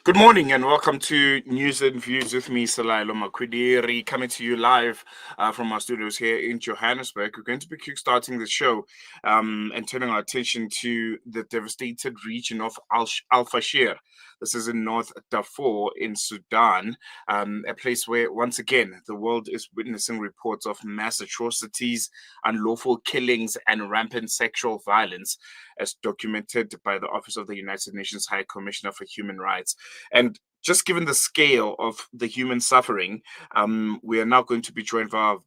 Good morning and welcome to News and Views with me, Salailo Makwidiri, coming to you live from our studios here in Johannesburg. We're going to be kickstarting the show and turning our attention to the devastated region of Al Fashir. This is in North Darfur in Sudan, a place where, once again, the world is witnessing reports of mass atrocities, unlawful killings, and rampant sexual violence, as documented by the Office of the United Nations High Commissioner for Human Rights. And just given the scale of the human suffering, we are now going to be joined via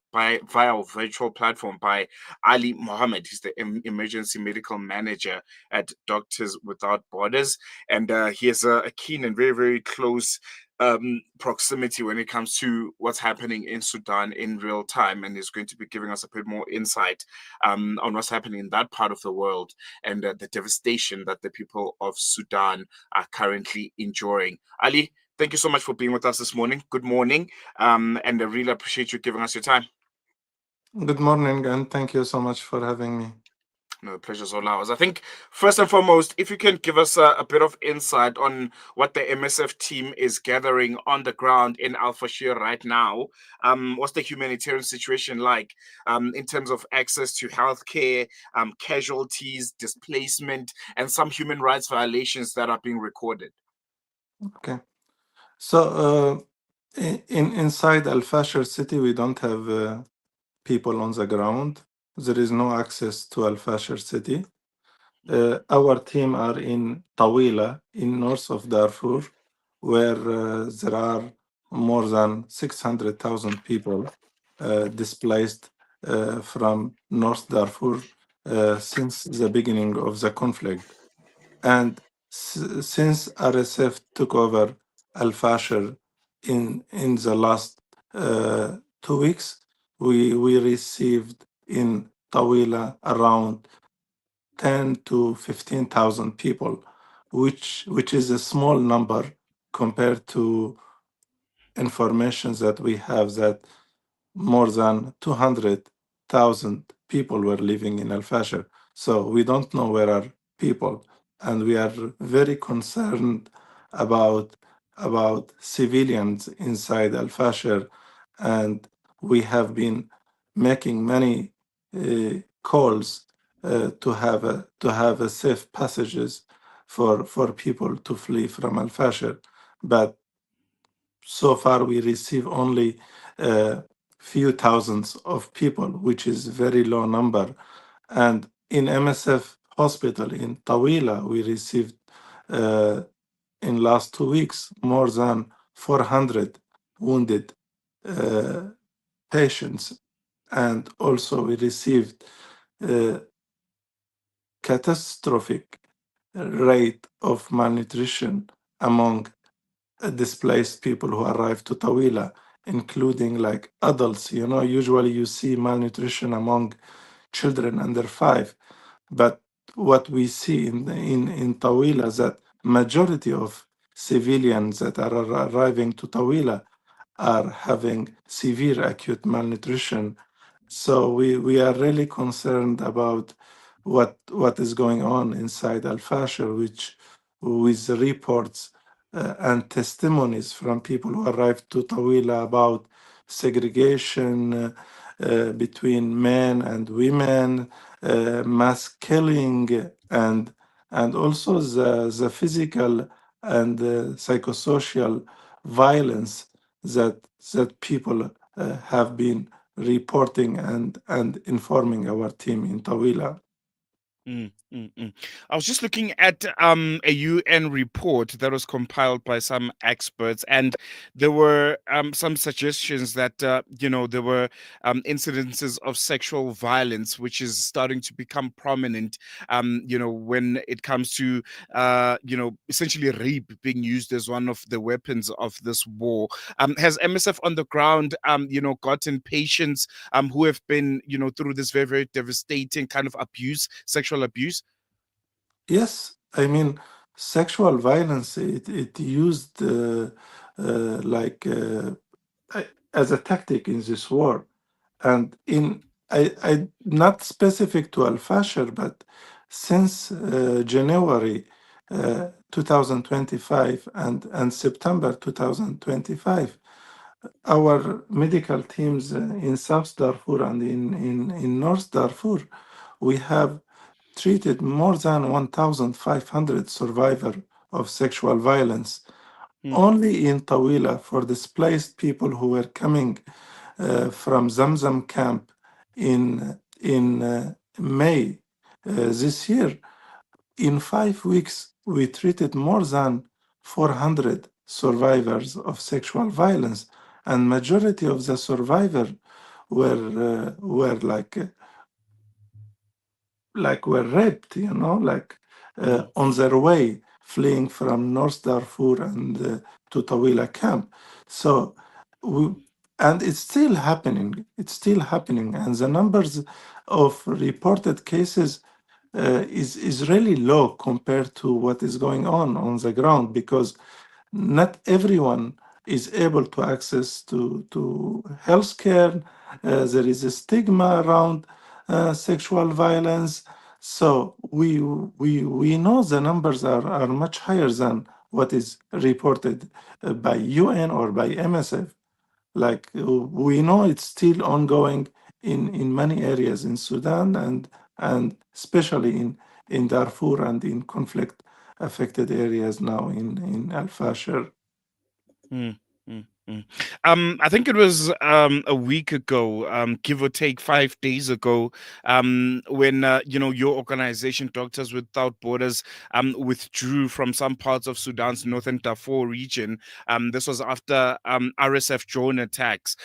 our virtual platform by Ali Mohammed. He's the emergency medical manager at Doctors Without Borders, and he has a keen and very, very close proximity when it comes to what's happening in Sudan in real time, and is going to be giving us a bit more insight on what's happening in that part of the world and the devastation that the people of Sudan are currently enjoying. Ali, thank you so much for being with us this morning. Good morning, and I really appreciate you giving us your time. Good morning, and thank you so much for having me. No, the pleasure's all ours. I think, first and foremost, if you can give us a bit of insight on what the MSF team is gathering on the ground in Al Fashir right now. What's the humanitarian situation like in terms of access to healthcare, casualties, displacement, and some human rights violations that are being recorded? Okay, so inside Al Fashir city, we don't have people on the ground. There is no access to Al Fashir city. Our team are in Tawila, in north of Darfur, where there are more than 600,000 people displaced from North Darfur since the beginning of the conflict. And since RSF took over Al Fashir in the last 2 weeks, we received in Tawila around 10 to 15,000 people, which is a small number compared to information that we have that more than 200,000 people were living in Al Fashir. So we don't know where are people, and we are very concerned about civilians inside Al Fashir, and we have been making many calls to have a safe passages for people to flee from Al Fashir, but so far we receive only few thousands of people, which is very low number. And in MSF hospital in Tawila, we received in last 2 weeks more than 400 wounded patients, and also we received catastrophic rate of malnutrition among displaced people who arrive to Tawila, including like adults. Usually you see malnutrition among children under 5, but what we see in Tawila is that majority of civilians that are arriving to Tawila are having severe acute malnutrition. So we are really concerned about what is going on inside Al Fashir, which with reports and testimonies from people who arrived to Tawila about segregation between men and women, mass killing, and also the physical and psychosocial violence that people have been reporting and informing our team in Tawila. I was just looking at a UN report that was compiled by some experts, and there were some suggestions that there were incidences of sexual violence, which is starting to become prominent. When it comes to essentially rape being used as one of the weapons of this war. Has MSF on the ground gotten patients who have been through this very, very devastating kind of abuse, sexual abuse? Yes, I mean, sexual violence, it used like as a tactic in this war. And I not specific to Al Fashir, but since January, 2025 and September 2025, our medical teams in South Darfur and in North Darfur, we have treated more than 1,500 survivors of sexual violence only in Tawila for displaced people who were coming from Zamzam camp in May this year. In 5 weeks, we treated more than 400 survivors of sexual violence, and majority of the survivors were like were raped, on their way fleeing from North Darfur and to Tawila camp. So, we, and it's still happening. It's still happening, and the numbers of reported cases is really low compared to what is going on the ground, because not everyone is able to access to healthcare. There is a stigma around sexual violence. So we know the numbers are much higher than what is reported by UN or by MSF. Like we know it's still ongoing in many areas in Sudan and especially in Darfur and in conflict affected areas now in Al Fashir. Mm, mm, mm. I think it was a week ago, give or take 5 days ago, when your organization, Doctors Without Borders, withdrew from some parts of Sudan's northern Darfur region. This was after RSF drone attacks.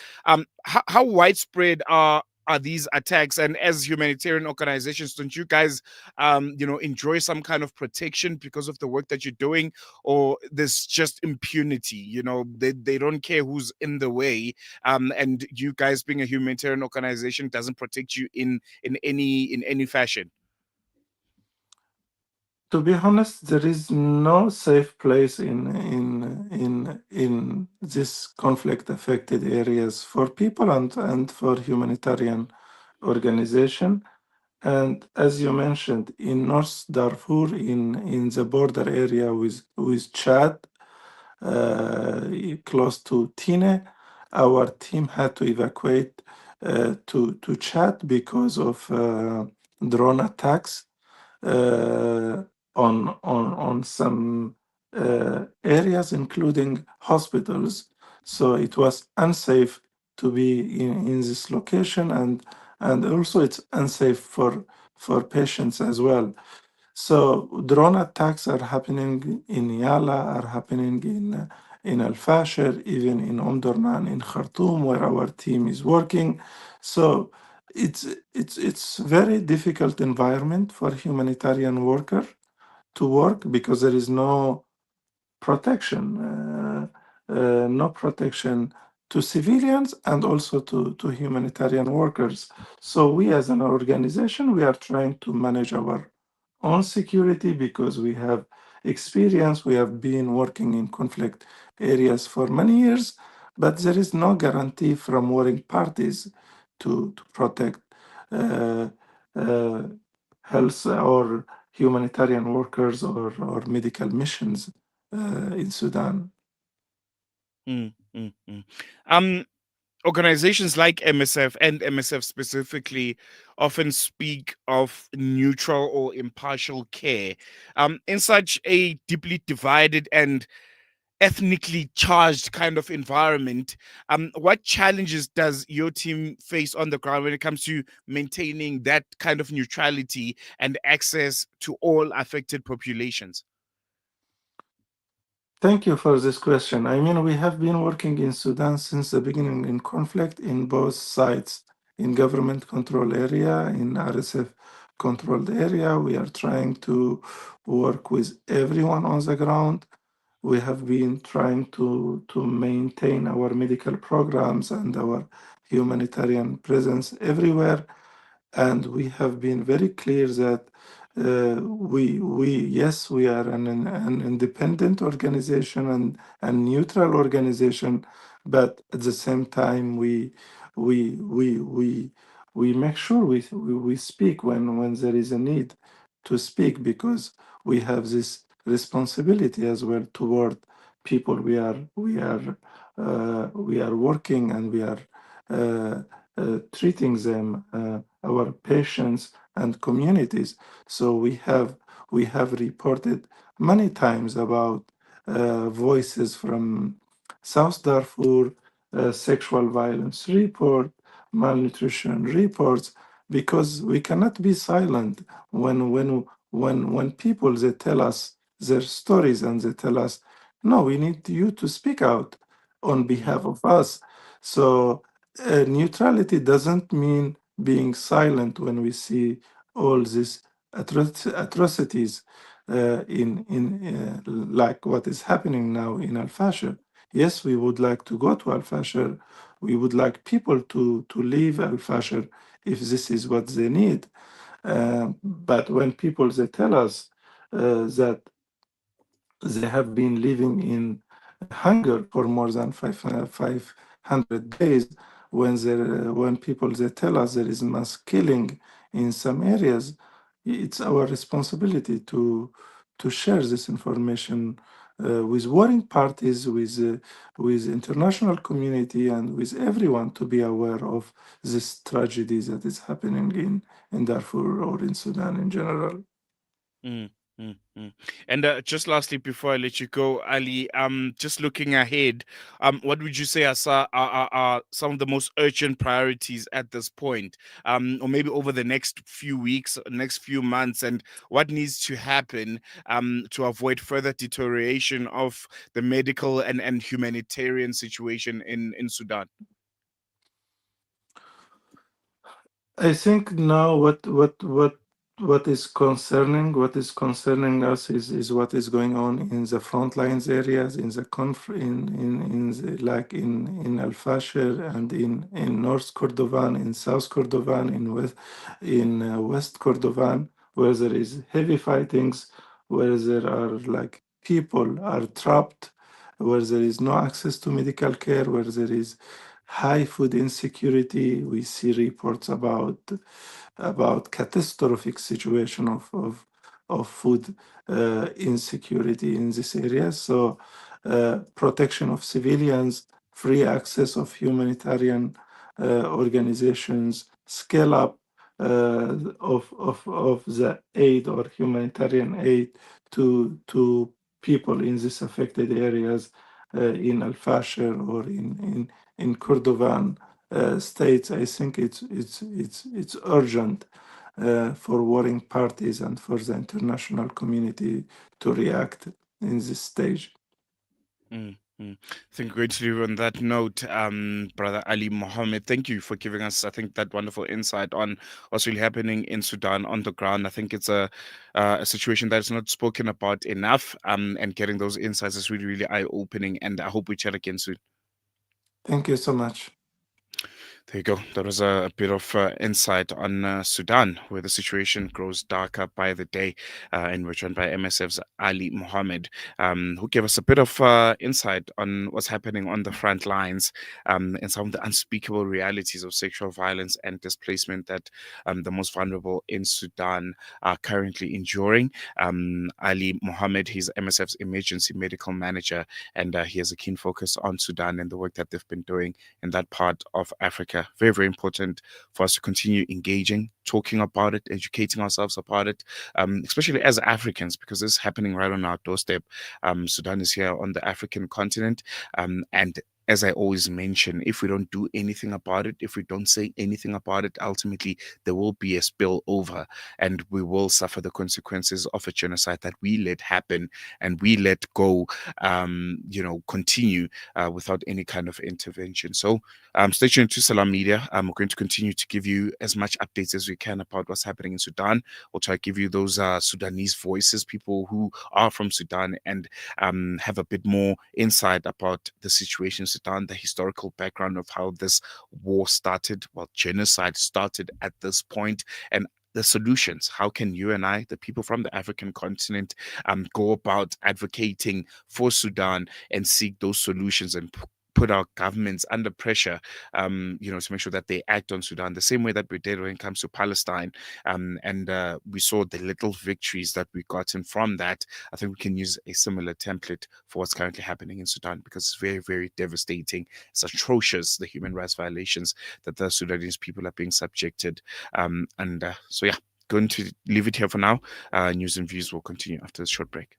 How widespread are these attacks? And as humanitarian organizations, don't you guys, enjoy some kind of protection because of the work that you're doing? Or there's just impunity, they don't care who's in the way, and you guys being a humanitarian organization doesn't protect you in any fashion? To be honest, there is no safe place in this conflict affected areas for people and for humanitarian organization. And as you mentioned, in North Darfur, in the border area with Chad, close to Tine, our team had to evacuate to Chad because of drone attacks uh, on some areas, including hospitals. So it was unsafe to be in this location, and also it's unsafe for patients as well. So drone attacks are happening in Yala, are happening in Al Fasher, even in Omdurman, in Khartoum, where our team is working. So it's very difficult environment for humanitarian worker to work because there is no protection to civilians and also to humanitarian workers. So we as an organization, we are trying to manage our own security because we have experience. We have been working in conflict areas for many years, but there is no guarantee from warring parties to protect uh, uh, health or humanitarian workers or medical missions in Sudan. Mm, mm, mm. um Organizations like MSF and MSF specifically often speak of neutral or impartial care. In such a deeply divided and ethnically charged kind of environment, what challenges does your team face on the ground when it comes to maintaining that kind of neutrality and access to all affected populations? Thank you for this question. I mean, we have been working in Sudan since the beginning in conflict in both sides, in government control area, in RSF controlled area. We are trying to work with everyone on the ground. We have been trying to maintain our medical programs and our humanitarian presence everywhere, and we have been very clear that we yes, we are an independent organization and neutral organization, but at the same time we we we we make sure we speak when there is a need to speak, because we have this responsibility as well toward people we are working, and we are uh, treating them, our patients and communities. So we have reported many times about voices from South Darfur, sexual violence report, malnutrition reports, because we cannot be silent when people they tell us their stories, and they tell us, no, we need you to speak out on Mm, behalf of us. So neutrality doesn't mean being silent when we see all these atrocities in like what is happening now in Al Fashir. Yes, we would like to go to Al Fashir. We would like people to leave Al Fashir if this is what they need. But when people they tell us that they have been living in hunger for more than 500 days, when people they tell us there is mass killing in some areas, it's our responsibility to share this information with warring parties, with international community, and with everyone, to be aware of this tragedy that is happening in Darfur or in Sudan in general. mm, mm. And just lastly, before I let you go, Ali, just looking ahead, what would you say are some of the most urgent priorities at this point, or maybe over the next few weeks, next few months, and what needs to happen to avoid further deterioration of the medical and humanitarian situation in Sudan? I think now what is concerning us is what is going on in the front lines areas, in the in the, like in Al Fashir, and in North Kordovan, in South Kordovan, in West Kordovan, where there is heavy fightings, where there are like people are trapped, where there is no access to medical care, where there is high food insecurity. We see reports about catastrophic situation of food insecurity in this area. So protection of civilians, free access of humanitarian organizations, scale up of the aid or humanitarian aid to people in these affected areas in Al Fasher or in Kordovan states. I think it's urgent for warring parties and for the international community to react in this stage. Mm, mm. I think we're going to leave on that note, Brother Ali Mohammed. Thank you for giving us, I think, that wonderful insight on what's really happening in Sudan on the ground. I think it's a situation that is not spoken about enough, and getting those insights is really, really eye opening. And I hope we chat again soon. Thank you so much. There you go. That was a bit of insight on Sudan, where the situation grows darker by the day. And we're joined by MSF's Ali Mohammed, who gave us a bit of insight on what's happening on the front lines, and some of the unspeakable realities of sexual violence and displacement that the most vulnerable in Sudan are currently enduring. Ali Mohammed, he's MSF's emergency medical manager, and he has a keen focus on Sudan and the work that they've been doing in that part of Africa. Very, very important for us to continue engaging, talking about it, educating ourselves about it, especially as Africans, because this is happening right on our doorstep. Sudan is here on the African continent, and as I always mention, if we don't do anything about it, if we don't say anything about it, ultimately there will be a spillover, and we will suffer the consequences of a genocide that we let happen and we let go, continue without any kind of intervention. So stay tuned to Salam Media. We're going to continue to give you as much updates as we can about what's happening in Sudan. We'll try to give you those Sudanese voices, people who are from Sudan and have a bit more insight about the situation in Sudan, the historical background of how this war started, well, genocide started at this point, and the solutions. How can you and I, the people from the African continent, go about advocating for Sudan and seek those solutions and put our governments under pressure, to make sure that they act on Sudan the same way that we did when it comes to Palestine. And we saw the little victories that we gotten from that. I think we can use a similar template for what's currently happening in Sudan, because it's very, very devastating. It's atrocious, the human rights violations that the Sudanese people are being subjected. So yeah, going to leave it here for now. News and views will continue after this short break.